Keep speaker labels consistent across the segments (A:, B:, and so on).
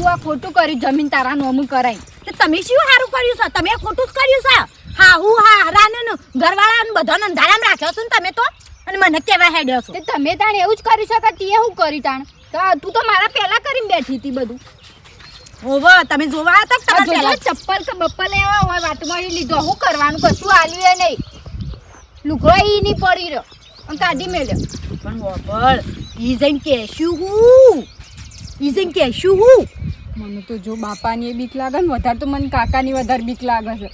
A: તું આ ખોટું કર્યું જમીન તારા નોમું કરાય તો તમે શું સારું કર્યું છે તમે ખોટું જ કર્યું છે હા હું હા હરાને ઘરવાળા બધાને અંધારામાં રાખ્યો છો ને તમે તો અને મને કેવા હેડ્યો છો તમે તાણ એવું જ કરી શકો તે શું કરી તાણ તું તો મારા પહેલા કરીને બેઠી હતી બધું ઓવો તમે જોવા હતા તમારા પહેલા ચપ્પલ કે બપ્પલ લેવા હોય વાટમાં લીધો હું કરવાનું કશું આલ્યું નહીં લુગડો ઈ નહીં પડી રહ્યો અને કાઢી મેલ્યો પણ ઓપળ ઈ જઈને કહેશું હું મને તો જો બાપાની બીક લાગે ને વધારે તો મને કાકાની વધારે બીક લાગે છે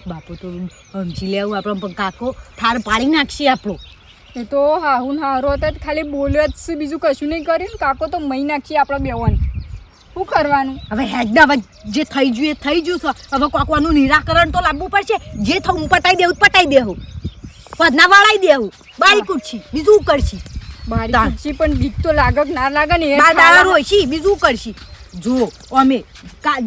A: બાપુ તો સમજી લેવું આપણે પણ કાકો ઠાર પાડી નાખશે આપણો એ તો હાહુન હારો હતા ખાલી બોલ્યો જ છે બીજું કશું નહીં કર્યું કાકો તો મહી નાખશે આપણે બેવાન શું કરવાનું હવે હેડના હવે જે થઈ ગયું એ થઈ ગયું છે હવે કોકવાનું નિરાકરણ તો લાવવું પડશે જે થવું પટાઈ દેવું પદના વાળાઈ દેવું બારી કુરછી બીજું કરશી બારી કુરછી પણ બીક તો લાગે ના લાગે ને બાર દાડા રોઈશી બીજું કરશી જો અમે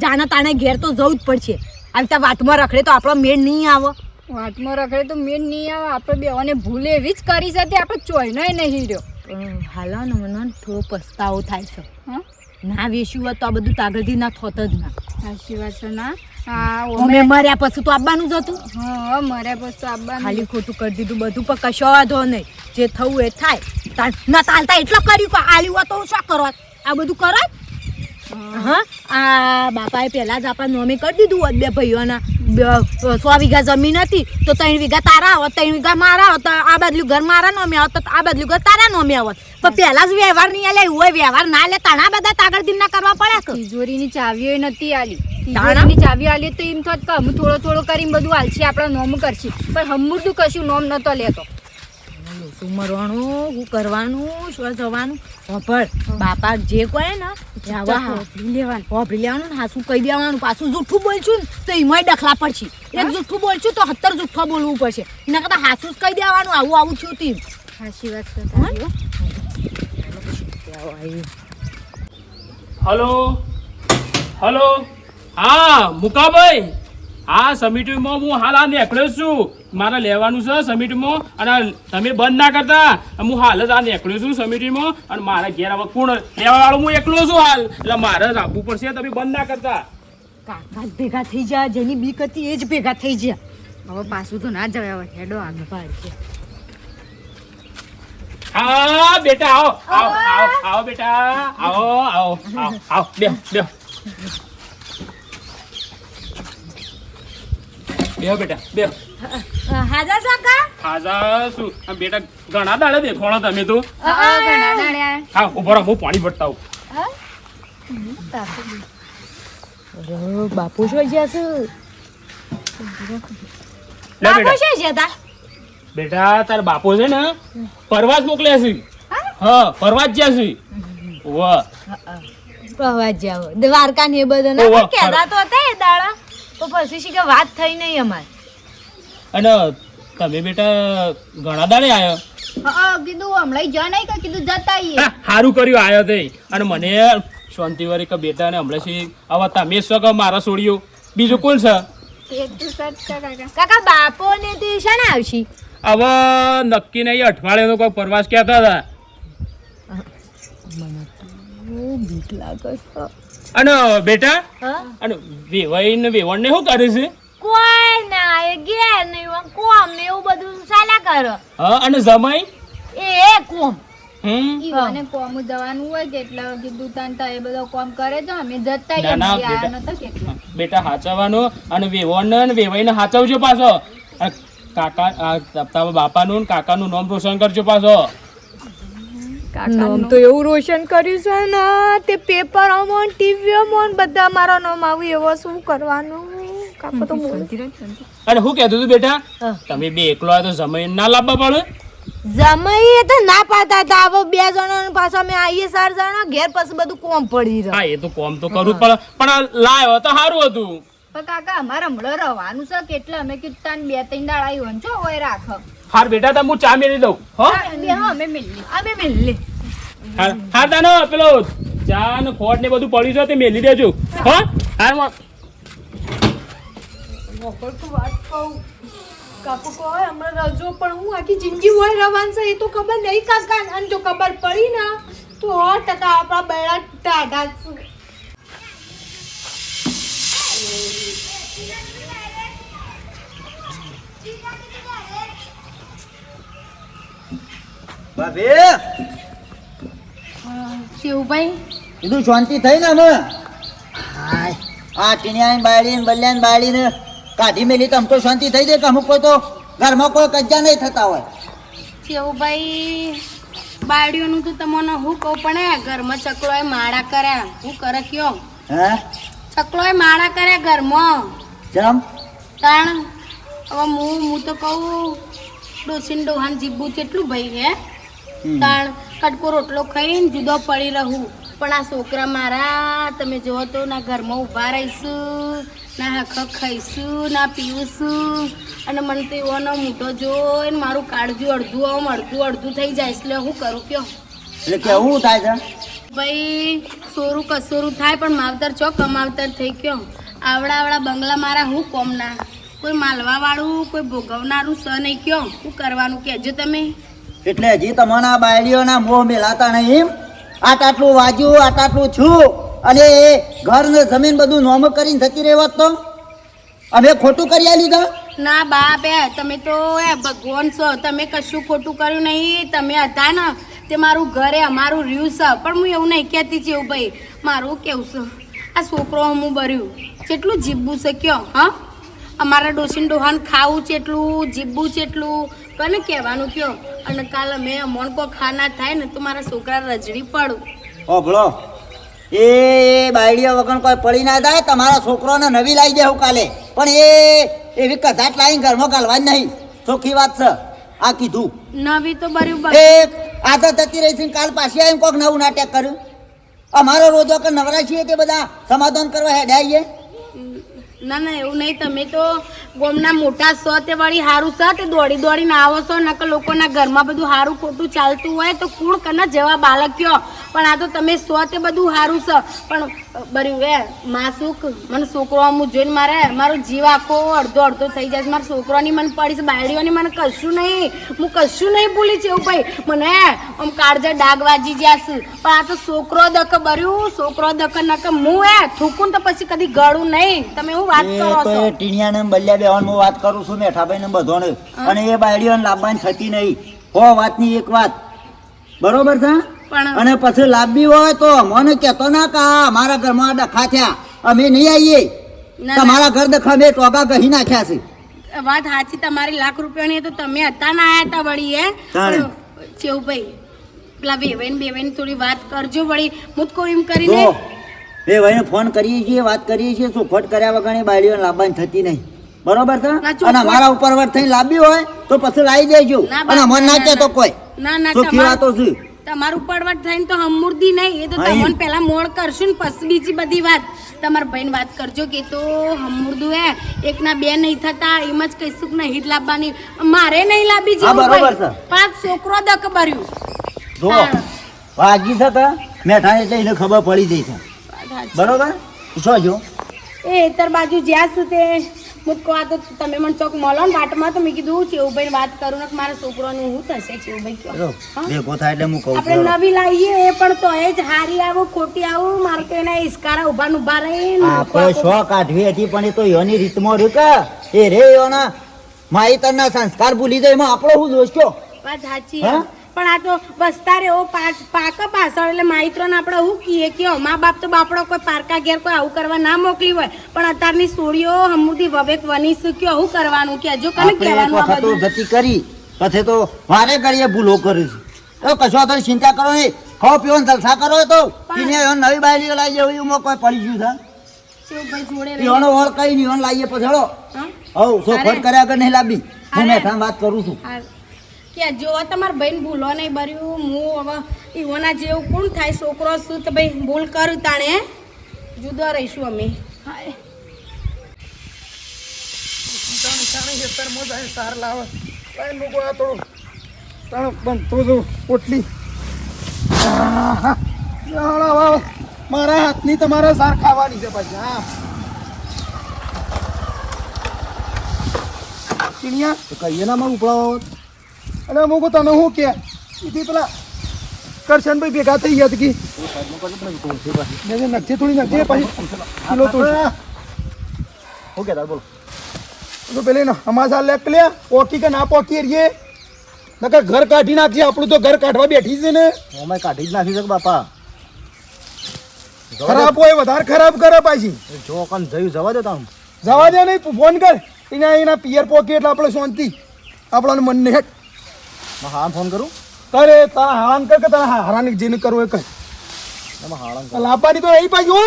A: જાના તાણે ઘેર તો જવું જ પડશે આવી ત્યાં વાતમાં રખડે તો આપણો મેળ નહીં આવે વાતમાં રખડે તો મેળ નહીં આવે આપણે બેવાને ભૂલ એવી જ કરી છે તે આપણે ચોઈનોય નહીં રહ્યો પણ હાલો ને મને થોડો પસ્તાવો થાય છે હા ના વેચ્યું હોત તો આ બધું તાગળથી ના થોત જ ના સાચી વાત છે ના અમે મર્યા પછી તો આવવાનું જ હતું હા મર્યા પછી તો આવવાનું ખાલી ખોટું કરી દીધું બધું પણ કશો વાંધો નહીં જે થવું એ થાય ના ચાલતા એટલો કર્યું આલ્યું હોત તો શું કરો આ બધું કરો હા આ બાપાએ પહેલા જ આપણા નોમે કરી દીધું હોત બે ભાઈઓના 100 વીઘા જમીન હતી તો 3 વીઘા તારા આવત 3 વીઘા મારા આવત આ બદલું ઘર મારા નોમે આવત આ બદલું ઘર તારા નોમે આવત પણ પહેલા જ વ્યવહાર નહીં આલે હોય વ્યવહાર ના લે તાણા બધા તાગળ દિન ના કરવા પડે તિજોરીની ચાવીઓ નથી આલી તિજોરીની ચાવી આલી તો એમ થોત કે હું થોડો કરીને બધું આલશે આપણા નોમ કરશે પણ હમુરદું કશું નોમ નતો લેતો શું મરવાનું શું કરવાનું શું જવાનું પણ બાપા જે કહે ને હોભરી લેવાનું ને હાસું કહી દેવાનું પાછું જૂઠું બોલશું ને તો એમાંય ડખલા પડશે એક જૂઠું બોલશું તો 70 જૂઠું બોલવું પડશે એના કરતા હાસું જ કહી દેવાનું આવું છું તી સાચી વાત છે
B: હલો હા મુકાભાઈ હા સમિટીમાં હું હાલ આ નીકળ્યો છું મારે લેવાનું છે સમિટીમાં અને તમે બંધ ના કરતા હું હાલ જ આ નીકળ્યો છું સમિટીમાં અને મારા ઘેર હવે કોણ લેવા વાળું હું એકલો છું હાલ એટલે મારે રાખવું પડશે તમે બંધ ના કરતા
A: કાકા ભેગા થઈ જાય જેની બીક હતી એ જ ભેગા થઈ જાય હવે પાછું તો ના જવાય હવે હેડો આગળ પાડશે
B: હા બેટા આવો બેટા આવો બે બેટા બે
A: હાજા કાકા
B: હાજા શું બેટા ઘણા દાડે દેખોણો તમે તો
A: ઘણા દાડ્યા
B: હા ઉભો રહો હું પાણી ભરતા આવું
A: બાપુ શું છે બાપુ શું છે તા
B: બેટા તાર બાપો છે ને પરવાસ મોકલ્યા છે હા પરવાસ જ્યાં છે વાહ
A: પ્રવાસ જાવ દ્વારકા ને એ બધું ને કેદા તો હતા એ દાડા તો પછી શી કે વાત થઈ નહીં અમાર
B: અને તમે બેટા ઘણા દાડે આયો
A: કીધું હમણાં જ નહીં કે કીધું જતા આઈએ
B: સારું કર્યું આયો તે અને મને શાંતિ વાળી કે બેટા ને હમણાં છે હવે તમે છો કે મારા છોડ્યો બીજું કોણ છે
A: કાકા બાપો ને તે છે ને આવશી
B: હવે નક્કી નહીં અઠવાડિયાનો કોઈ પ્રવાસ કહેતા હતા
A: બીક લાગે છે
B: અને બેટા અને વેવાઈ ને વેવણ ને શું કરે છે
A: કોઈ ના એ ઘેર નહીં કોમ ને એવું બધું ચાલ્યા કરો
B: હા અને જમાઈ
A: એ કોમ ઈવાને કોમ જવાનું હોય કે એટલે કીધું તાન એ બધો કોમ કરે છે અમે જતા આયા નતા કેટલા
B: બેટા હાચવવાનો અને વેવણ ને વેવાઈ ને હાચવજો પાછો કાકા બાપાનું ને કાકાનું નામ રોશન કરજો પાછો
A: નામ તો એવું રોશન કર્યું છે ને તે પેપરોમાં ટીવીઓમાં બધા મારો નામ આવ્યું એવો શું કરવાનું કાકો તો
B: અને હું કહેતું તું બેટા તમે બે એકલો તો જમીન ના લાવવા પડે
A: જમાઈ તો ના પાડતા હતા હવે 2 જણા પાછા અમે આવીએ 4 જણા ઘેર પછી બધું કોમ પડી રહ્યું
B: હા એ તો કોમ તો કરવું પડે પણ લાવ્યો તો સારું હતું
A: પણ કાકા અમારે હમણાં રહેવાનું છે કેટલા અમે કીધું 2-3 દાડા આવ્યો છો હોય રાખ
B: હાર બેટા તો હું ચા મેલી દઉં હો
A: અમે મેલી
B: હા તાનો પેલો ચા ને ખોટ ને બધું પડ્યું છે તે મેલી દેજો હો હાર
A: કાકુ કોઈ હમણાં રજો પણ હું આખી જિંદગી હોય રવાન છે એ તો ખબર નહીં કાકા અને જો ખબર પડી ને તો 100% આપણા બેડા ટાઢા
C: ભાભી
A: શિવભાઈ
C: કીધું શાંતિ થઈ ને અમે હાય આ ટીણિયા બાળી ને બલ્યા બાળી ને કાઢી મેલી તો આમ તો શાંતિ થઈ જાય કે અમુક કોઈ તો ઘરમાં કોઈ કજ્જા નહીં થતા હોય.
A: શિવભાઈ બાળીઓનું તો તમને હું કહું પણ ઘરમાં ચકલોએ માળા કર્યા હું કરે કયો
C: હે
A: ચકલોએ માળા કર્યા ઘરમાં
C: જમ
A: તાણ હવે હું તો કહું ડોસીન ડોહાન જીબું કેટલું ભાઈ હે તાણ કટકો રોટલો ખાઈને જુદો પડી રહું પણ આ છોકરા મારા તમે જુઓ તો ના ઘરમાં ઊભા રહીશું ના હક ખાઈશું ના પીવું અને મને તો એવાનો મોટો જોઈને મારું કાળજું અડધું થઈ જાય એટલે હું કરું કયો
C: એટલે કેવું થાય છે
A: ભાઈ સોરું કસોરું થાય પણ માવતર ચો કમાવતર થઈ ગયો આવડા બંગલા મારા હું કોમના કોઈ માલવા વાળું કોઈ ભોગવનારું સ નહીં કયો શું કરવાનું કહેજો તમે
C: એટલે હજી તમને આ બાયડીઓના મોહ મેલાતા નહીં આટલું વાજ્યું આટલું છું અને એ ઘર ને જમીન બધું નોમ કરીને થતી રહેવત તો અમે ખોટું કરી લીધા
A: ના બાપ તમે તો ભગવાન છો તમે કશું ખોટું કર્યું નહીં તમે હતા ને તે મારું ઘરે અમારું રહ્યું છે પણ હું એવું નહીં કહેતી છે એવું ભાઈ મારું કેવું છે આ છોકરો હું ભર્યું કેટલું જીબવું છે કયો હા અમારા ડોસીન ડોહાન ખાવું છે એટલું જીબવું છે એટલું કને કહેવાનું કયો અને કાલે મેં અમોણ કો ખાના થાય ને તો મારા છોકરા રજડી પડું
C: ઓભળો એ બાયડીઓ વગર કોઈ પડી ના જાય તમારા છોકરોને નવી લાવી દેવું કાલે પણ એવી કધાટ લાવીને ઘરમાં ગાલવાની નહીં ચોખ્ખી વાત છે આ કીધું
A: નવી તો ભર્યું
C: એક આદત જતી રહી છે કાલ પાછી આવીને કોઈક નવું નાટક કર્યું અમારો રોજો કે નવરા છીએ તે બધા સમાધાન કરવા હેડાઈએ
A: ના એવું નહીં તમે તો ગોમના મોટા સો તે વળી સારું છે તે દોડીને આવો છો નકર લોકોના ઘરમાં બધું સારું ખોટું ચાલતું હોય તો કુણ કના જેવા બાળક કયો પણ આ તો તમે સો તે બધું સારું છે પણ બર્યું માસુક મને છોકરો હું જોઈને મારો જીવ આખો અડધો થઈ જાય છે મારા છોકરાની મને પડી છે બાયડીઓની મને કશું નહીં ભૂલી છે એવું ભાઈ મને આમ કાળજા ડાગ વાજી ગયા છે પણ આ તો છોકરો દક બર્યું છોકરો દક નક હું થૂકું તો પછી કદી ગળું નહીં તમે હું વાત કરો છો
C: ટીણિયાને બલ્યા બેવાન હું વાત કરું છું મેઠાભાઈ ને બધોને અને એ બાયડીઓને લાવવાની થતી નહીં હો વાતની એક વાત બરોબર છે અને પછી લાંબી હોય તો મને કહેતો ના કા અમારા ઘરમાં ડખા થયા અમે નહીં આવીએ તમારા ઘર ડખા મેં ટોગા કહી નાખ્યા છે
A: વાત સાચી તમારી લાખ રૂપિયાની તો તમે હતા ના આયા હતા વળી ચેવભાઈ પેલા બેવાઈને થોડી વાત કરજો વળી હું કોઈ એમ કરીને
C: બે ભાઈને ફોન કરીએ છીએ વાત કરીએ છીએ ચોખવટ કર્યા વગર બાયડીઓને લાવવાની થતી નહીં બરોબર છે અને મારા ઉપર વટ થઈને લાંબી હોય તો પછી લાવી દેજો અને મન ના કે તો કોઈ
A: ના
C: ચોખ્ખી વાતો છે
A: તમારું પડવટ થઈને તો હમુરદી નહીં એ તો તમને પહેલા મોડ કરશું ને પછી બીજી બધી વાત તમારા ભાઈને વાત કરજો કે તો હમુરદું એકના બે નહીં થતા એમ જ કહીશું કે નહીં લાવવાની મારે નહીં લાવી
C: બરોબર છે
A: 5 છોકરો દક ભર્યું
C: જો વાગી છે તો મેઠા એટલે એને ખબર પડી જઈ છે બરોબર શું જો
A: એ ઇતર બાજુ જ્યાં છું તે મુદકો આ તો તમે મને ચોક મળો ને વાટમાં તો મેં કીધું ચેવુભાઈ વાત કરું ને મારા છોકરાનું હું થશે ચેવુભાઈ કયો
C: ભેગો થાય એટલે હું કહું
A: આપણે નવી લાવીએ એ પણ તો એ જ હારી આવું ખોટી આવું મારે તો એના ઇસ્કારા ઉભા રહીને
C: આપણે શો કાઢવી હતી પણ એ તો યોની રીતમાં રહ્યું કે એ રે યોના માઈતરના સંસ્કાર ભૂલી જાય એમાં આપણો હું દોષ કયો
A: વાત સાચી પણ આ તો વસ્તા રે પાકા પાછળ એટલે માઈત્રોને આપણે હું કહીએ કયો મા બાપ તો બાપડો કોઈ પારકા ઘેર કોઈ આવું કરવા ના મોકલી હોય પણ અત્યારની સોળીઓ હમુદી વવેક વની શક્યો હું કરવાનું કે જો કને કહેવાનું આ બધું
C: ગતિ કરી પછી તો વારે ઘડીએ ભૂલો કરી છે તો કશો તો ચિંતા કરો નહીં ખાઓ પીવો ને જલસા કરો તો નવી બાયલી લાવી જાય એવું કોઈ પડી ગયું છે
A: ભાઈ જોડે
C: પીવાનો ઓર કઈ નહીં લાવીએ પછી હળો હવ સોખવટ કર્યા વગર નહીં લાવી હું મેઠા વાત કરું છું
A: કે જો તમારા ભાઈને ભૂલો નહીં ભર્યું હું હવે ઈવોના જેવું કોણ થાય છોકરો શું તો ભાઈ ભૂલ કરું તાણે જુદો રહીશું અમે
D: મારા હાથની તમારે સાર ખાવાની છે પછી હા ચીણિયા તો કહીએ ના માં ઉપડાવો અને અમુક તને શું કે એથી પેલા કરશનભાઈ ભેગા થઈ ગયા હતી નથી થોડી નથી પછી કિલો તો શું કહેતા બોલો તો પેલી અમાસા લેક લે પોકી કે ના પોકી રીએ નકર ઘર કાઢી નાખી આપણું તો ઘર કાઢવા બેઠી છે ને
E: અમે કાઢી જ નાખી છે બાપા
D: ખરાબ હોય વધારે ખરાબ કરે પાછી
E: જો કન જયું જવા દે તમે
D: જવા દે નહીં ફોન કર એના પિયર પોકી એટલે આપણે શાંતિ આપણાને મન ને હેટ
E: હા ફોન કરું
D: કરે તારા હારાન કર કે તારા હારાની જેને કરવું એ કર
E: એમાં હાળંગ
D: લાવવાની તો નહીં પાછી હો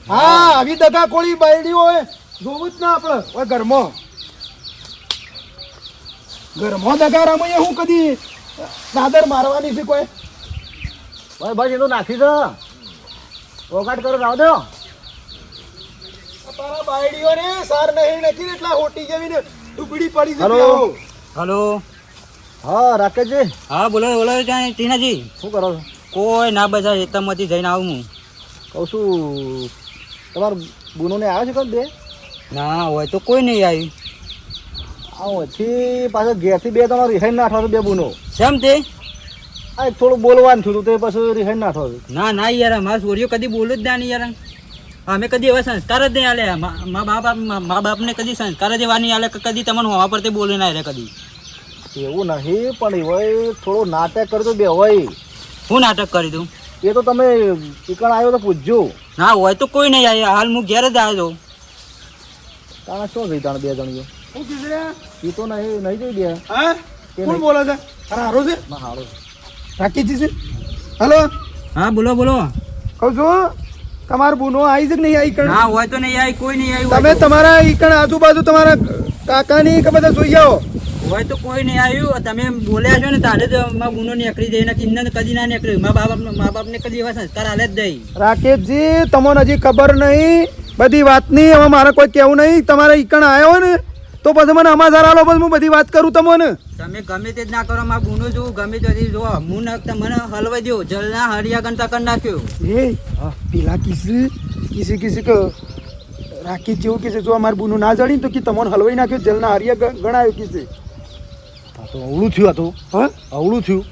D: હા આવી દગા કોળી બાયડી હોય જોવું જ ના આપણે ઓય ઘરમાં દગા રમાઈએ હું કદી દાદર મારવાની છે કોઈ
E: ભાઈ બસ એ તો નાખી દો ઓગાટ કરો રાવ દો
D: તારા બાયડીઓ ને સાર નહીં નથી ને એટલા હોટી જેવી ને ટુકડી પડી છે
E: હલો.
F: હલો
E: હા રાકેશજી
F: હા બોલો બોલો ત્યાં ટીનાજી
E: શું કરો છો
F: કોઈ ના બજાર એકદમથી જઈને આવું હું
E: કહું છું તમારો બુનોને આવ્યો છે કોણ બે
F: ના હોય તો કોઈ નહીં આવ્યું
E: આ વચ્ચે પાછળ ઘેરથી બે તમારો રિહાઈ નાઠો છો બે બુનો
F: કેમ તે
E: આ થોડું બોલવાનું થયું હતું તે પછી રિહાઈ નાઠો છો
F: ના ના યાર અમારા છોરીઓ કદી બોલું જ ના નહીં યાર અમે કદી એવા સંસ્કાર જ નહીં આલે મા બાપને કદી સંસ્કાર જ એવા નહીં આલે કે કદી તમને હોવા પર તે બોલે ના રે કદી
E: એવું નહીં પણ હોય થોડું નાટક કરજો બે હોય
F: હું નાટક કરી દઉં
E: એ તો તમે ચિકન આવ્યો તો પૂછજો
F: ના હોય તો કોઈ નહીં આવ્યા હાલ હું ઘેર જ આવ્યો
E: તાણે શું ગઈ તાણે બે જણીઓ
D: શું કીધું રે?
E: એ તો નહીં જોઈ બે
D: હા કોણ બોલે છે અરે હારો છે
E: ના હારો
D: રાકેશજી છે હલો
F: હા બોલો બોલો
D: કહું છું તમારો બુનો આવી છે કે નહીં આવી કણ
F: ના હોય તો નહીં આવી કોઈ નહીં આવ્યું
D: તમે તમારા ઈ કણ આજુબાજુ તમારા કાકાની કે બધા જોઈ આવો
F: હોય તો કોઈ નહીં આવ્યું તમે બોલ્યા છો ને તારે જ મારા ગુનો નીકળી જાય ને કિન્નર કદી ના નીકળ્યું મા બાપને કદી એવા સંસ્કાર હાલે જ નહીં
D: રાકેશજી તમને હજી ખબર નહીં બધી વાતની હવે મારે કોઈ કહેવું નહીં તમારે ઈકણ આવ્યો ને તો પછી મને અમાસાર આલો પછી હું બધી વાત કરું તમને
F: તમે ગમે તે જ ના કરો મારા ગુનો જોઉં ગમે તે જો હું મને હલવાઈ દો જલના હરિયા ગણતા કરી નાખ્યો
D: એ પેલા કિસી કે રાકેશ જેવું કીધું જો અમારું બુનું ના જડી તો કે તમને હલવાઈ નાખ્યો જલના હરિયા ગણાયો કીધું
E: આ તો અવળું થયું હતું
D: હા
E: અવળું થયું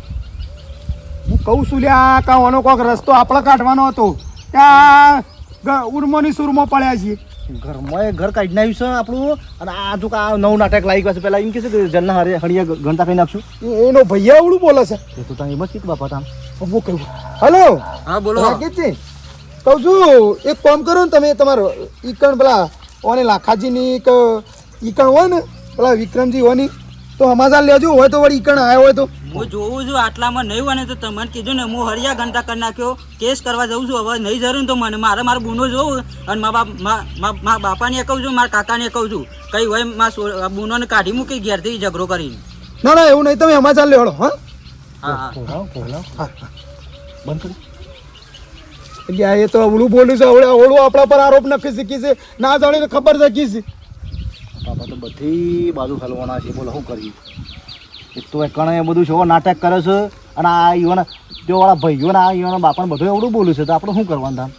D: હું કહું છું લ્યા કાવાનો કોક રસ્તો આપણે કાઢવાનો હતો ત્યાં ઉર્મોની સુરમો પડ્યા છીએ
E: ઘરમાં એ ઘર કાઢી નાખ્યું છે આપણું અને આ જો આ નવું નાટક લાગી ગયું છે પેલા એમ કે છે કે જલના હળિયા ઘંટા કરી નાખશું
D: એનો ભૈયા અવળું બોલે છે
E: એ તો તમે એમ જ કીધું બાપા તામ
D: હું કહું હલો
F: હા બોલો
D: રાકેશજી કહું છું એક કામ કરો ને તમે તમારો ઈકણ પેલા ઓને લાખાજીની કે ઈકણ હોય ને પેલા વિક્રમજી હોની તો સમાચાર લેજો હોય તો વળી ઈકણ આવ્યો હોય તો
F: હું જોઉં છું આટલામાં નહીં બને તો તમને કીધું ને હું હરિયા ઘંટા કરી નાખ્યો કેસ કરવા જઉં છું હવે નહીં જરૂર તો મને મારો ગુનો જોઉં અને મા બાપાને કહું છું મારા કાકાને કહું છું કઈ હોય મારા બુનોને કાઢી મૂકી ઘેરથી ઝઘડો કરીને
D: ના ના એવું નહીં તમે સમાચાર લેવડો હા
F: હા
E: હા બંધ કરી
D: એટલે આ એ તો અવળું બોલ્યું છે અવળું આપણા પર આરોપ નખી શીખી છે ના જાણીને ખબર શીખી છે
E: બાપા તો બધી બાજુ હલવાના છે બોલો શું કરીએ એક તો કણે બધું છો નાટક કરે છે અને આ યુવાના જો વાળા ભાઈઓ ને આ યુવાના બાપાને બધું એવડું બોલ્યું છે તો આપણે શું કરવાનું તામ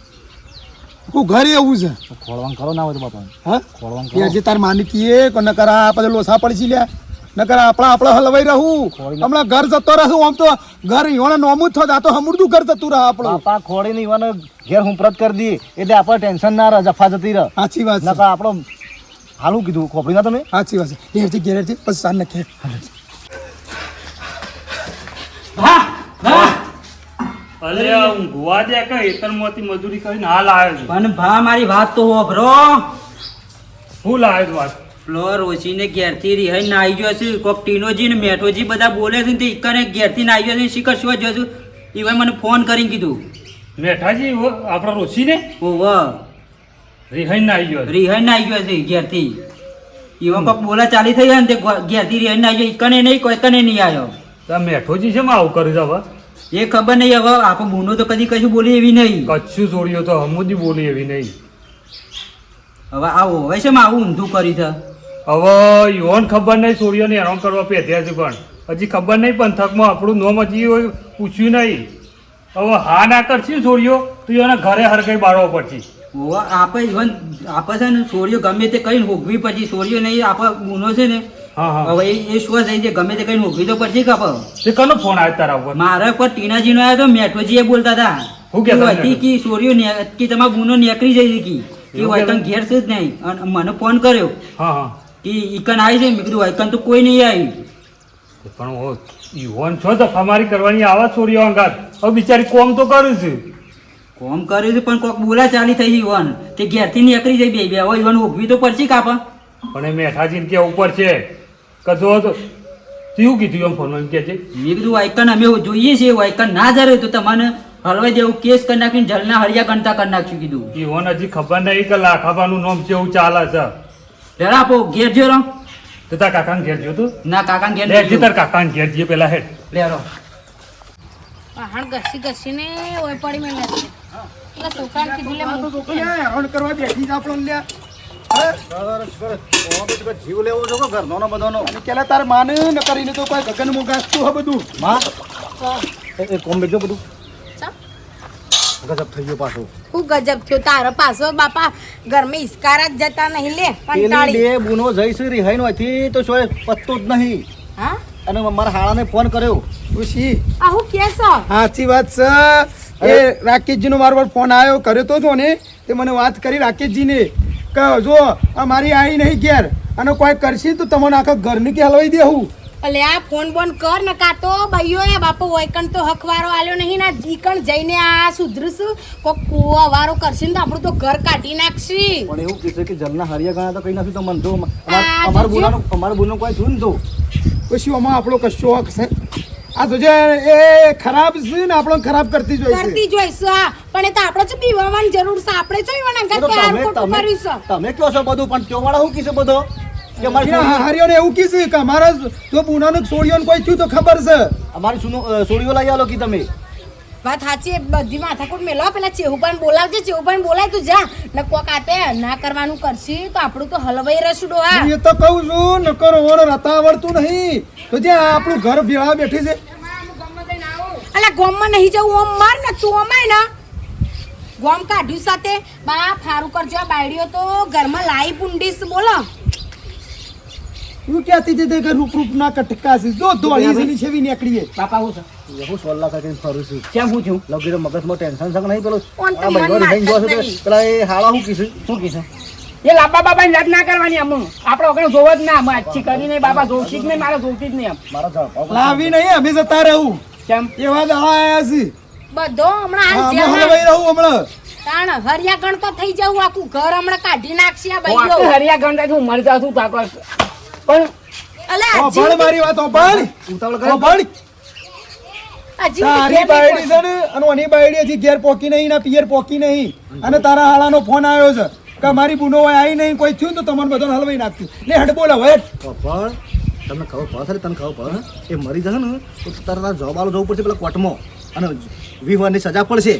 D: હું ઘરે એવું છે
E: ખોળવાનું કરો ના હોય તો બાપા
D: હા
E: ખોળવાનું
D: એ
E: કરો
D: હજી તાર માની કીએ કે નકર આ પછી લોસા પડશી લ્યા નકર આપણે હલવાઈ રહું હમણાં ઘર જતો રહું આમ તો ઘર યોને નોમું જ થતા તો હમણાં ઘર જતું રહે આપણું
E: બાપા ખોડીને યુવાને ઘેર હુંપરત કરી દઈએ એટલે આપણે ટેન્શન ના રહે જફા જતી રહે
D: સાચી વાત છે
E: નકર આપણો હાલું કીધું ખોપડી ના તમે
D: સાચી વાત છે ઘેરથી ઘેરથી પછી સાંજ નખે
B: અલે ઊંઘવા દે કે એતરમાંથી મજૂરી કરીને હાલ આવ્યો છું
F: પણ ભા મારી વાત તો હોભરો
B: હું લાવ્યો છું વાત
F: ફ્લોર ઓછીને ઘેરથી રિહાઈ ના આવી ગયો છે કોક ટીનોજી ને મેઠોજી બધા બોલે છે ને તે ઈકને ઘેરથી ના આવી ગયો છે શિખર શું જો છું એ મને ફોન કરીને કીધું
B: મેઠાજી આપણા રોશી ને
F: ઓવ
B: રિહાઈ ના આવી ગયો
F: રિહાઈ ના આવી ગયો છે ઘેરથી એવા કોક બોલા ચાલી થઈ ને તે ઘેરથી રિહાઈ ના આવી ગયો ઈકને નહીં કોઈ કને નહીં આવ્યો
B: તો મેઠોજી છે આવું કર્યું હવે
F: એ ખબર નહીં હવે આપણો બુનો તો કદી કશું બોલી એવી નહીં
B: કચ્છું છોડ્યો તો હમુદી બોલી એવી નહીં
F: હવે આવો હવે છે આવું ઊંધું કરી છે
B: હવે યોન ખબર નહીં છોડીઓને હેરાન કરવા પેધ્યા છે પણ હજી ખબર નહીં પંથકમાં આપણું નોમ હજી હોય પૂછ્યું નહીં હવે હા ના કરશે છોડીઓ તો એને ઘરે હરકઈ બાળવો પડશે
F: આપણે ઇવન આપણે છે ને છોડીઓ ગમે તે કઈ હોગવી પછી છોડીઓ નહીં આપણે ગુનો છે ને
B: હા હા
F: હવે એ શું થઈ જાય ગમે તે કઈ હોગવી તો પડશે કે આપણે
B: તે કનો ફોન આવ્યો તારા ઉપર
F: મારા પર ટીનાજીનો આવ્યો તો મેઠોજી એ બોલતા હતા
B: શું કહેતા
F: હતી કે છોડીઓ કે તમારો ગુનો નીકળી જાય કે કે વાયકન ઘેર છે જ નહીં અને મને ફોન કર્યો
B: હા હા
F: કે ઈકન આવી છે મેં કીધું વાયકન તો કોઈ નહીં આવી
G: પણ હું યુવાન છો તો અમારી કરવાની આવા છોડીઓ અંગાત હવે બિચારી કોમ તો કરું છું
F: કોમ કર્યું છે પણ કોક બોલા ચાલી થઈ ઈવન તે ઘેરથી નીકળી જાય બે હવે ઈવન ઉભવી તો પડશે કાપા
G: પણ એ મેઠાજીને કે ઉપર છે કદો તો શું કીધું એમ ફોનમાં કે છે
F: મેં કીધું વાયકન અમે જોઈએ છીએ વાયકન ના જરે તો તમને હલવાઈ દેવું કેસ કરી નાખીને જલના હળિયા ગણતા કરી નાખશું કીધું
G: યુવાન હજી ખબર નહીં કે લાખાબાનું નામ છે એવું ચાલે છે
F: લેરા આપો ઘેર જો રો
G: તો તાર કાકાને ઘેર જોતું
F: ના કાકાને ઘેર
G: લે હજી તાર કાકાને ઘેર જઈએ પેલા હેડ
F: લેરો
A: પહાણ ઘસી ઘસીને ઓય પડી મેં નથી એટલે છોકરાને કીધું લે
D: તો છોકરી હેરાન કરવા બેઠી જ આપણને લ્યા
E: જીવ લેવો છો કે ઘરનો ને બધાનો
D: અને કેલા તાર માને ન કરીને તો કોઈ ગગન મુગાસતું હ બધું
E: માં એ કોમ બેજો બધું
A: ચા?
E: ગજબ થઈ ગયો પાછો
A: હું ગજબ થયો તારો પાછો બાપા ઘરમાં ઇસ્કારા જ જતા નહીં લે
E: પેલી
A: કંટાળી
E: બે બુનો જઈશું રિહાઈ નો હતી તો શોય પત્તો જ નહીં
A: હા
E: અને મારા હાળાને ફોન કર્યો
D: ખુશી
A: આ હું કેસો
D: સાચી વાત છે એ રાકેશજીનો મારો પર ફોન આવ્યો કર્યો તો ને તે મને વાત કરી રાકેશજીને કે જો આ મારી આવી નહીં ઘેર અને કોઈ કરશે તો તમને આખા ઘરને કે હલવાઈ દેવું
A: અલે આ ફોન બોન કર ન કાતો ભાઈઓ એ બાપો વૈકણ તો હકવારો આલ્યો નહીં ના જીકણ જઈને આ સુધરશું કોક કુવા વારો કરશે ને તો આપણું તો ઘર કાઢી નાખશી
E: પણ એવું કીધું કે જલના હરિયા ગણા તો કઈ નથી તો મન તો
A: આ
E: અમારું બોલાનું કોઈ થયું ને તો
D: પછી આમાં આપણો કશો હક છે આ તો જે એ ખરાબ છે ને આપણો ખરાબ કરતી જોઈ
A: કરતી જોઈશું હા પણ એ તો આપણે જ પીવાની જરૂર છે આપણે જ ઈવન અંગત કે આ ખોટું કર્યું છે
E: તમે કહો છો બધું પણ કયો વાળા શું કીધું બધો કે અમારી
D: હારીઓને એવું કીધું કે અમારા જો પૂનાનું છોડીઓને કોઈ થયું તો ખબર છે
E: અમારી સોડીઓ લઈ આલો કે તમે
A: વાત સાચી બધી માથાકૂટ મેલો પેલા ચેહુબાન બોલાવજે ચેહુબાન બોલાય તું જા ને કોક આતે ના કરવાનું કરશી તો આપણું તો હલવાઈ રસડો હા
D: હું એ તો કહું છું નકર ઓણ રતા આવડતું નહીં તો જે આ આપણું ઘર ભેળા બેઠી છે
A: અલા ગોમમાં નહીં જવું ઓમ માર ને તું અમાય ને ગોમ કાઢ્યું સાથે બા ફારું કરજો આ બાયડીઓ તો ઘરમાં લાઈ પુંડીસ બોલો
D: હું ક્યાંથી જતે કે રૂપ રૂપ ના કટકા છે જો દોડી છે છેવી નીકળીએ
F: બાપા હું છે
E: હું સોલ્લા કરીને ફરું છું
F: કેમ પૂછ્યું
E: લગીરો મગજમાં ટેન્શન છે કે નહીં પેલો
A: ઓન તો
E: આ
A: મન
E: ભાઈઓ રિહાઈને
A: મારતા
E: જોશે
A: જ નહીં.
E: પેલા એ હાળા શું કીધું
F: શું કીધું
B: એ લાંબા બાબાની યાદ ના કરવાની અમુ આપણે ઓગણ જોવો જ ના માછી કરીને બાબા જોશી જ નહીં મારે જોતી જ નહીં એમ
E: મારા જવાબ
D: લાવી નહીં અમે જતા રહું
B: કેમ
D: એવા દાડા આયા છે
A: બધો હમણાં
D: હા,
A: હાલ
D: અમે
A: જેવા
D: હલવાઈ રહું હમણાં
A: તાણ હરિયા ગણ તો થઈ જવું આખું ઘર હમણાં કાઢી નાખશે આ
B: હું આખી
A: બાઈઓ
B: હરિયા ગણતા છું મરી જાઉં છું તાકો પણ
A: અલે
D: ઓભળ મારી વાત ઓભળ
E: ઉતાવળ કરે
D: ઓભળ
A: હજી
D: તારી બાયડી છે ને અને ઓની બાયડી હજી ઘેર પોકી નહીં ના પિયર પોકી નહીં અને તારા હાળાનો ફોન આવ્યો છે કે મારી બુનો હોય આવી નહીં કોઈ થયું તો તમને બધાને હલવાઈ નાખ્યું લે હડ બોલા હવે
E: પણ તમને ખબર પડે તને ખબર પડે એ મરી જશે ને તો તારા જવાબ આલો જવું પડશે પેલા કોર્ટમાં અને 20 વર્ષની સજા પડશે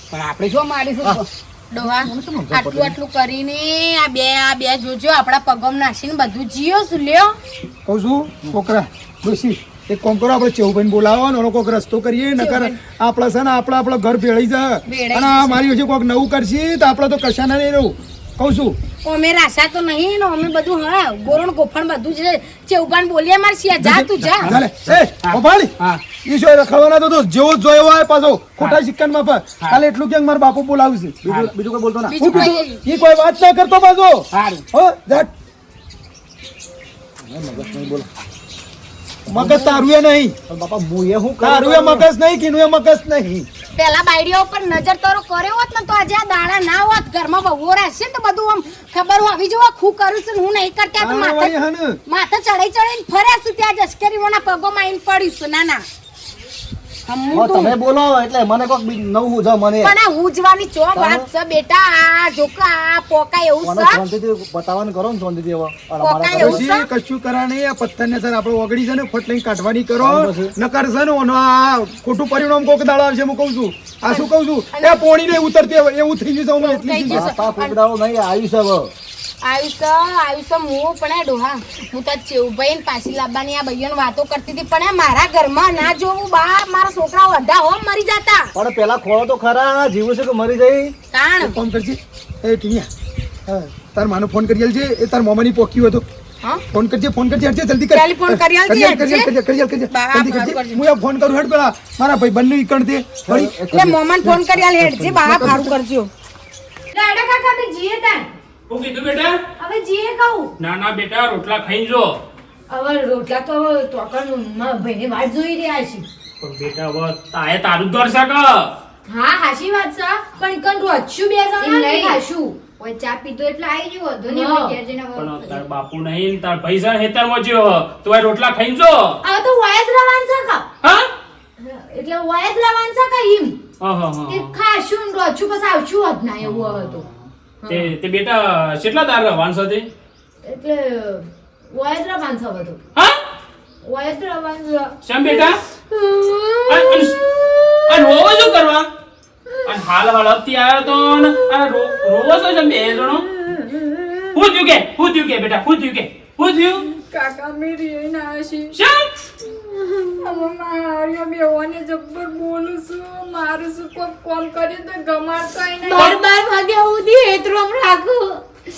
B: પણ આપણે શું મારીશું
A: ડોહા આટલું આટલું કરીને આ બે જોજો આપણા પગમ નાખીને બધું જીયો શું લ્યો
D: કહું છું છોકરા ડોશી એક કામ કરો આપણે ચેવભાઈને બોલાવો ને એનો કોઈક રસ્તો કરીએ નકર આપણા છે ને આપણો ઘર ભેળાઈ જાય
A: ભેળાઈ
D: અને આ મારી વચ્ચે કોઈક નવું કરશે તો આપણે તો કશાના નહીં રહું કહું છું
A: અમે રાશા તો નહીં ને અમે બધું હા ગોરણ ગોફણ બધું છે ચેવબાન બોલીએ માર સિયા જા તું જા
D: ચાલે એ ઓભાળી ઈ શું રખડવાના તો જેવો જ જોયો હોય પાછો ખોટા સિક્કામાં પર કાલે એટલું કે મારા બાપુ બોલાવશે
E: બીજું કોઈ બોલતો ના
A: બીજું
D: હું
A: કઈ
D: કીધું ઈ કોઈ વાત ના કરતો પાછો
B: સારું
D: હો જા મગજ તારું એ નહીં
E: પણ બાપા મુએ હું
D: તારું એ મગજ નહીં કીનું એ મગજ નહીં
A: પેલા બાયડીઓ ઉપર નજર તારો કર્યો હોત ને તો આજે આ દાડા ના હોત ઘરમાં વહુઓ રહેશે ને તો બધું આમ ખબર હોવી જોવા ખું કરું છું ને હું નહીં કરતી આ તો
D: હા, વળી હા ને.
A: માથે ચડાઈ ચડાઈને ફર્યા છું ત્યાં જશ્કરીઓના પગોમાં આવીને પડ્યું છું ના ના હમું તો
E: તમે બોલો એટલે મને કોક નવું છે મને
A: પણ આ ઉજવાની ચો વાત છે બેટા આ જોકા આ પોકા એવું
E: મને
A: છે
E: શાંતિથી બતાવવાનું કરો ને શાંતિથી હવે અને
A: પોકા
E: મારા
A: એવું
D: પછી કશું કરા નહીં આ પથ્થરને સર આપણે ઓગળી છે ને ફટ લઈને કાઢવાની કરો નકર છે ને ઓનો આ ખોટું પરિણામ કોક દાડો આવશે હું કહું છું આ શું કહું છું એ પોણી નહીં ઉતરતી હવે એવું થઈ ગયું છે હું એટલી
A: થઈ
D: જ
A: ગયું.
E: બાપા ફૂગડાઓ નહીં આવ્યું છે હવે
A: આયુષ હું પણ એ ડોહા હું તો ચેવભાઈ ને પાછી લાવવાની આ ભાઈઓને વાતો કરતી હતી પણ એ મારા ઘરમાં ના જોવું બા મારા છોકરા અઢા હોમ મરી જતા
E: પણ પેલા ખોળો તો ખરા જીવું છે કે મરી જઈ
A: તાણ
D: ફોન કરજે એ ટીનિયા તાર માનો ફોન કરી આલજે એ તાર મામાની પોક્યું હતો
A: હા
D: ફોન કરજે હટજે જલ્દી કર
A: ટેલિફોન કરી આલજે, હટજે.
D: કરજે
A: બા,
D: જલ્દી
A: ફોન
D: કરજે
A: કરજે.
D: હું આ ફોન કરું હેડ પેલા મારા ભાઈ બંને ઈકણ દે વળી
A: એટલે મોમન ફોન કરી આલ હેડ જે બા ફારું કરજો લે
H: હેડો કાકા અમે જીએ તાન
B: શું કીધું બેટા?
H: હવે જીએ કહું
B: ના ના બેટા, રોટલા ખાઈ જો.
H: હવે રોટલા તો તોકન ભાઈને વાટ જોઈ રહ્યા છે
B: પણ બેટા હવે તાએ તારું જ ઘર છે કે?
H: હા હાચી વાત છે પણ કન રોજ શું બે જણા નહીં ખાશું
A: ઓય ચા પીધો એટલે આવી ગયો હતો ને
H: હા.
A: ઘેર જઈને
B: પણ તાર બાપુ નહીં ને તાર ભાઈ છે હેતરમાં જ્યો. તો એ રોટલા ખાઈ જો.
H: હવે તો વાય જ રવાન છે કા
B: હા?
H: એટલે વાય જ રવાન છે કા ઈમ
B: હા, હા,
H: તે
B: હા.
H: ખાશું ને રોજ પછી આવશું જ ના એવું હવે તો
B: તે બેટા કેટલા તાર રવાન છે તે?
H: એટલે વાય જ રવાન છે હવે તો
B: હા?
H: વાય જ રવાન છે
B: શેમ બેટા? અને રોવો શું કરવા? અને હાલ હળપથી આવ્યો તો ને અને રોવો છો છે બે જણો? શું થયું કે? શું થયું કે બેટા? શું થયું કે? શું થયું?
A: કાકા મેરી એ ના છે
B: શેમ?
A: હવે મારા બેવાને જબ્બર બોલું છું મારું શું કોઈ કોમ કર્યું તો ગમાડતો નહીં
H: 12 વાગે સુધી હેતરોમ રાખું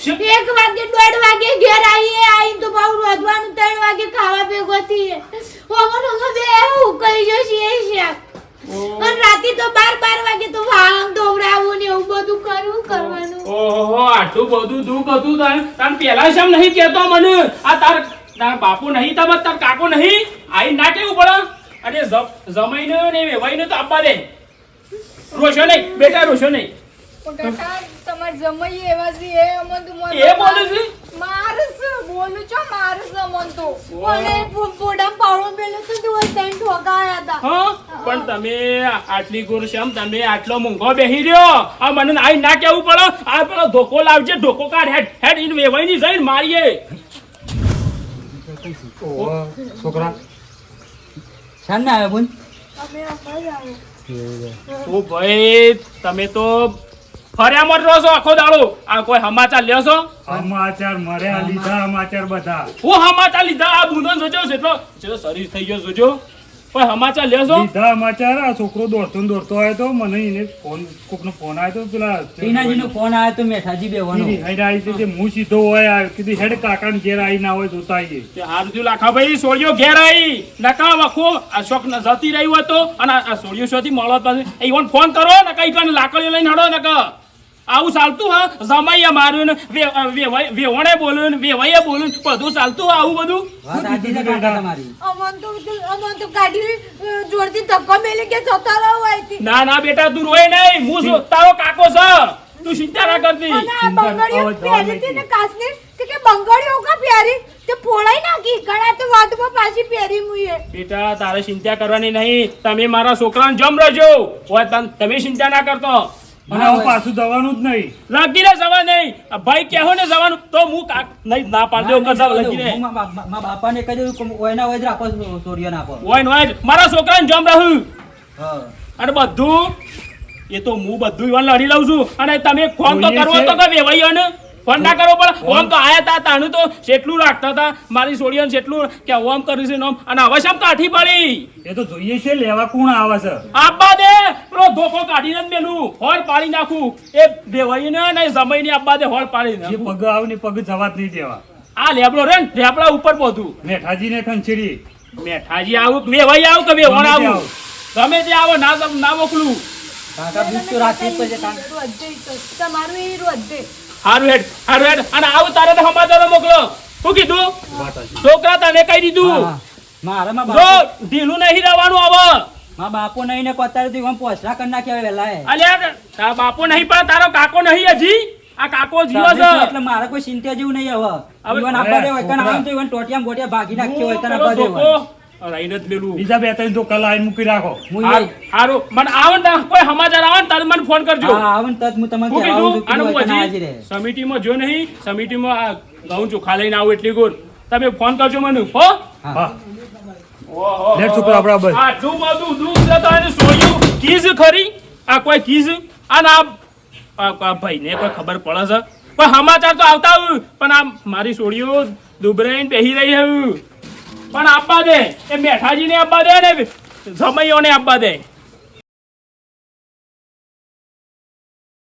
B: શેમ?
H: 1 વાગે 1:30 વાગે ઘેર આઈ તો બહુ રોધવાનું 3 વાગે ખાવા ભેગો થઈએ ઓમનો બે હું કહી જો છે અને રાતે તો 12 વાગે તો વાંગ દોવરાવું ને એવું બધું કરવાનું
B: ઓહો, આટલું બધું દુઃખ હતું તાર પેલા શેમ નહીં કહેતો મને? આ તાર બાપુ નહીં, તાર કાકો નહીં, આઈ ના કેવું પડે? અને જમાઈને ને વેવાઈને તો આપવા દે. રોશો નહીં બેટા, રોશો નહીં.
A: પણ કાકા તમાર જમાઈ એવા છે એ અમન તો
B: એ બોલે છે?
A: મારસ બોલું છો મારસ અમન તો
H: મને પોડામ પાવડો મેલે તો દિવસ તૈન ઠોકાયા હતા
B: હા? પણ તમે આટલી ગુર શેમ તમે આટલો મૂંઘો બેહી રહ્યો? આ મને આઈ ના કેવું પડે? આ પેલો ધોકો લાવજે, ધોકો કાઢ, હેડ ઇન વેવાઈની જઈને મારીએ.
G: છોકરા
F: શાન ના આવે બોલ
B: તો ભાઈ તમે તો ફર્યા મર રહો છો આખો દાડો. આ કોઈ સમાચાર લ્યો છો?
G: સમાચાર મર્યા લીધા સમાચાર બધા
B: હું સમાચાર લીધા? આ બુંદો જોજો જેટલો શરીર થઈ ગયો જોજો. કોઈ સમાચાર લ્યો છો?
G: લીધા સમાચાર. આ છોકરો દોડતો ને દોડતો આવ્યો તો મને એને ફોન કોકનો ફોન આવ્યો તો પેલા
F: ટીનાજીનો ફોન આવ્યો તો મેઠાજી બેવાનો
G: હેડ આવી હતી તે હું સીધો હોય આવ્યો કીધું હેડ કાકાને ઘેર આવી ના હોય જોતા આવીએ
B: તે હારું થયું લાખા ભાઈ, સોળિયો ઘેર આવી નકા વખો આ શોખ જતી રહ્યું હતો અને આ સોળિયો શોથી મળો પાસે ઈવન ફોન કરો ને કઈ કઈ લાકડીઓ લઈને હડો નકા. આવું ચાલતું હા? જમાઈએ માર્યું ને વેવણે બોલ્યું ને વેવાઈએ બોલ્યું ને બધું ચાલતું હા આવું બધું?
F: વાત સાચી છે કાકા તમારી.
H: અમન તો ગાડી જોરથી ધક્કો મેલે કે જતા રહો આઈથી
B: ના ના બેટા તું રોય નહીં, હું તારો કાકો છે, તું ચિંતા ના કરતી.
H: અને આ બંગડીઓ પહેરી હતી ને કાસની તે કે બંગડીઓ કા પહેરી તે પોળાઈ નાખી ગળા તો વાતમાં પાછી પહેરી મુએ
B: બેટા તારે ચિંતા કરવાની નહીં, તમે મારા છોકરાને જમ રહેજો. તમે ચિંતા ના કરતો.
G: અને હું પાછું જવાનું જ નહીં.
B: લગીને જવા નહીં. આ ભાઈ કહો ને જવાનું તો હું નહીં ના પાડજો. લગીને
F: હું મારા બાપાને કહી દઉં કે ઓયના હોય જ રાખો સોરીઓ નાખો.
B: હોય ને હોય જ. મારા છોકરાને જમ રહું
F: હા.
B: અને બધું એ તો હું બધું ઈવન લડી લઉં છું. અને તમે ફોન તો
G: જોઈએ
B: કરવો
G: છે.
B: તો કે વેવાઈઓને ફોન ના કરવો પડે. ફોન તો આયા તા તાનું તો જેટલું રાખતા હતા મારી છોડીઓને જેટલું કે ઓમ કર્યું છે નોમ. અને હવે શેમ કાઠી પડી?
G: એ તો જોઈએ છે લેવા કોણ આવે છે.
B: આબ્બા દે પેલો ધોકો કાઢીને જ મેલું હોળ પાડી નાખું. એ વેવાઈને ને જમાઈને આબ્બા દે હોળ પાડી
G: જે
B: નાખું.
G: પગ આવે ને પગ જવા જ નહીં દેવા.
B: આ લેબડો રે ને લેબડા ઉપર પહોંચું.
G: મેઠાજીને ખંચેડી
B: મેઠાજી આવું કે વેવાઈ આવું કે વેવણ
G: ગમે તે
B: આવું ગમે તે આવો ના મોકલું.
F: કાકા બીજ તો રાખી જ પડશે કાકા.
H: તમારું એ રોજ
B: હારું હેડ અને આવું તારે તો સમાચાર મોકલો. શું કીધું? છોકરા તને કહી દીધું.
F: હા. મારા માં
B: જો
F: બાપો
B: ઢીલું નહીં રહેવાનું હવે.
F: મારા બાપો નહીં ને પતારે તો એમ પોસરા કરી નાખ્યા વેલા એ.
B: અલ્યા તારા બાપો નહીં પણ તારો કાકો નહીં હજી. આ કાકો જીવો છે.
F: એટલે મારે કોઈ ચિંતા જેવું નહીં હવે.
B: હવે
F: ઈવન આપવા દે હોય કણ આમ તો ઈવન ટોટિયામ ગોટિયા ભાગી નાખ્યો હોય તને
B: પેલો
F: આપવા દે
B: ધોકો
F: હોય.
B: રાઈને જ મેલું.
G: બીજા 2-3 ધોકા લાઈન મૂકી રાખો.
F: હું
B: હારું હારું. મને આવે ને કોઈ સમાચાર આવે ને તારે મને ફોન કરજો.
F: હા આવે ને તદ હું તમને
B: શું
F: કહેવા આવું
B: કીધું?
F: છું
B: અને
F: કે
B: હું
F: હોય તને હાજર
B: હજી
F: રહે.
B: સમિતિમાં જો નહીં, સમિતિમાં આ ઘઉં ચોખા લઈને આવું એટલી ગોળ. તમે ફોન કરજો મને હો.
G: હા
B: ઓહો.
G: લેટ છોકરા આપણા બસ.
B: આટલું બધું દુઃખ છે તો એને સોયું કીઝ ખરી? આ કોઈ કીઝ અને આ ભાઈને કોઈ ખબર પડે છે? કોઈ સમાચાર તો આવતા હોય પણ આ મારી સોળીઓ દુબરાઈને બેહી રહી છે. પણ આપવા દે એ મેઠાજીને આપવા દે ને જમાઈઓને આપવા દે.